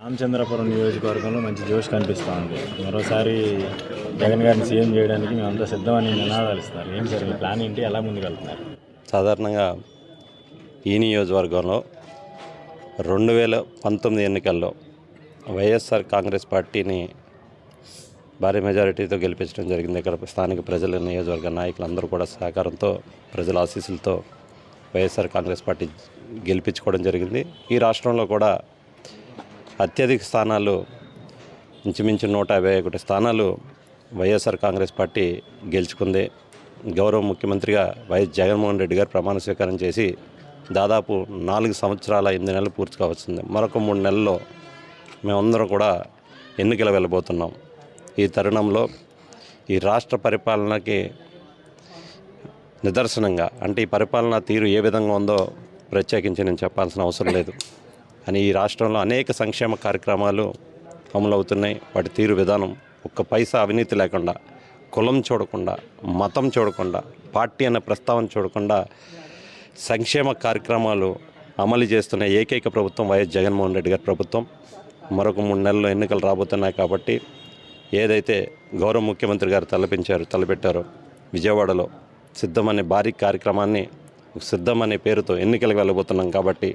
రామచంద్రపురం నియోజకవర్గంలో మంచి జోష్ కనిపిస్తూ ఉంది. మరోసారి జగన్ గారిని సీఎం చేయడానికి మేమంతా సిద్ధమని నినాదాలు ఇస్తున్నారు. ఏం సార్ మీ ప్లాన్ ఏంటి, ఎలా ముందుకు వెళ్తున్నారు? సాధారణంగా ఈ నియోజకవర్గంలో 2019 ఎన్నికల్లో వైఎస్ఆర్ కాంగ్రెస్ పార్టీని భారీ మెజారిటీతో గెలిపించడం జరిగింది. ఇక్కడ స్థానిక ప్రజల నియోజకవర్గ నాయకులందరూ కూడా సహకారంతో, ప్రజల ఆశీస్సులతో వైఎస్ఆర్ కాంగ్రెస్ పార్టీ గెలిపించుకోవడం జరిగింది. ఈ రాష్ట్రంలో కూడా అత్యధిక స్థానాలు, ఇంచుమించు 151 స్థానాలు వైఎస్ఆర్ కాంగ్రెస్ పార్టీ గెలుచుకుంది. గౌరవ ముఖ్యమంత్రిగా వైఎస్ జగన్మోహన్ రెడ్డి గారు ప్రమాణ స్వీకారం చేసి దాదాపు 4 సంవత్సరాల 8 నెలలు పూర్తి కావచ్చింది. మరొక 3 నెలల్లో మేమందరం కూడా ఎన్నికలు వెళ్ళబోతున్నాం. ఈ తరుణంలో ఈ రాష్ట్ర పరిపాలనకి నిదర్శనంగా, అంటే ఈ పరిపాలనా తీరు ఏ విధంగా ఉందో ప్రత్యేకించి నేను చెప్పాల్సిన అవసరం లేదు అని, ఈ రాష్ట్రంలో అనేక సంక్షేమ కార్యక్రమాలు అమలవుతున్నాయి. వాటి తీరు విధానం ఒక్క పైసా అవినీతి లేకుండా, కులం చూడకుండా, మతం చూడకుండా, పార్టీ అనే ప్రస్తావన చూడకుండా సంక్షేమ కార్యక్రమాలు అమలు చేస్తున్న ఏకైక ప్రభుత్వం వైఎస్ జగన్మోహన్ రెడ్డి గారి ప్రభుత్వం. మరొక 3 నెలల్లో ఎన్నికలు రాబోతున్నాయి కాబట్టి ఏదైతే గౌరవ ముఖ్యమంత్రి గారు తలపెట్టారో విజయవాడలో సిద్ధం అనే భారీ కార్యక్రమాన్ని, సిద్ధం అనే పేరుతో ఎన్నికలకు వెళ్ళబోతున్నాం కాబట్టి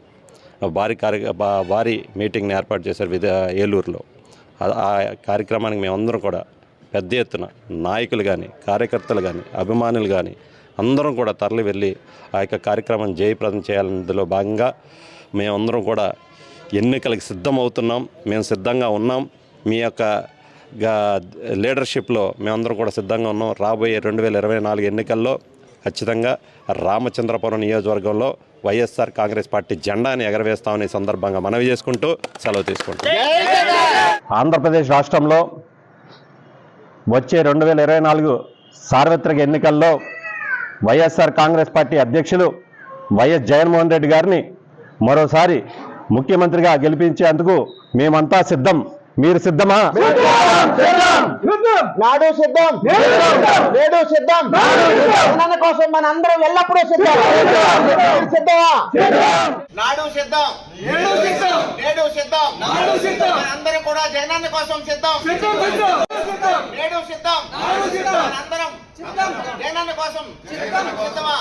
భారీ మీటింగ్ని ఏర్పాటు చేశారు ఏలూరులో. ఆ కార్యక్రమానికి మేమందరం కూడా పెద్ద ఎత్తున నాయకులు కానీ, కార్యకర్తలు కానీ, అభిమానులు కానీ అందరం కూడా తరలి వెళ్ళి ఆ యొక్క కార్యక్రమం జయప్రదం చేయాలనేందులో భాగంగా మేమందరం కూడా ఎన్నికలకు సిద్ధమవుతున్నాం. మేము సిద్ధంగా ఉన్నాం. మీ యొక్క లీడర్షిప్లో మేమందరం కూడా సిద్ధంగా ఉన్నాం. రాబోయే 2024 ఎన్నికల్లో ఖచ్చితంగా రామచంద్రపురం నియోజకవర్గంలో వైఎస్ఆర్ కాంగ్రెస్ పార్టీ జెండాని ఎగరవేస్తామనే సందర్భంగా మనవి చేసుకుంటూ సెలవు తీసుకుంటాం. ఆంధ్రప్రదేశ్ రాష్ట్రంలో వచ్చే 2024 సార్వత్రిక ఎన్నికల్లో వైఎస్ఆర్ కాంగ్రెస్ పార్టీ అధ్యక్షులు వైఎస్ జగన్మోహన్ రెడ్డి గారిని మరోసారి ముఖ్యమంత్రిగా గెలిపించేందుకు మేమంతా సిద్ధం. మీరు సిద్ధమా? నాడు సిద్ధం, నేడు సిద్ధం. జగనన్న కోసం మన అందరం ఎల్లప్పుడూ సిద్ధం. సిద్ధమా? నాడు సిద్ధం, నేడు సిద్ధం. అందరం కూడా జగనన్న కోసం సిద్ధం. నేడు సిద్ధం, అందరం జగనన్న కోసం సిద్ధమా?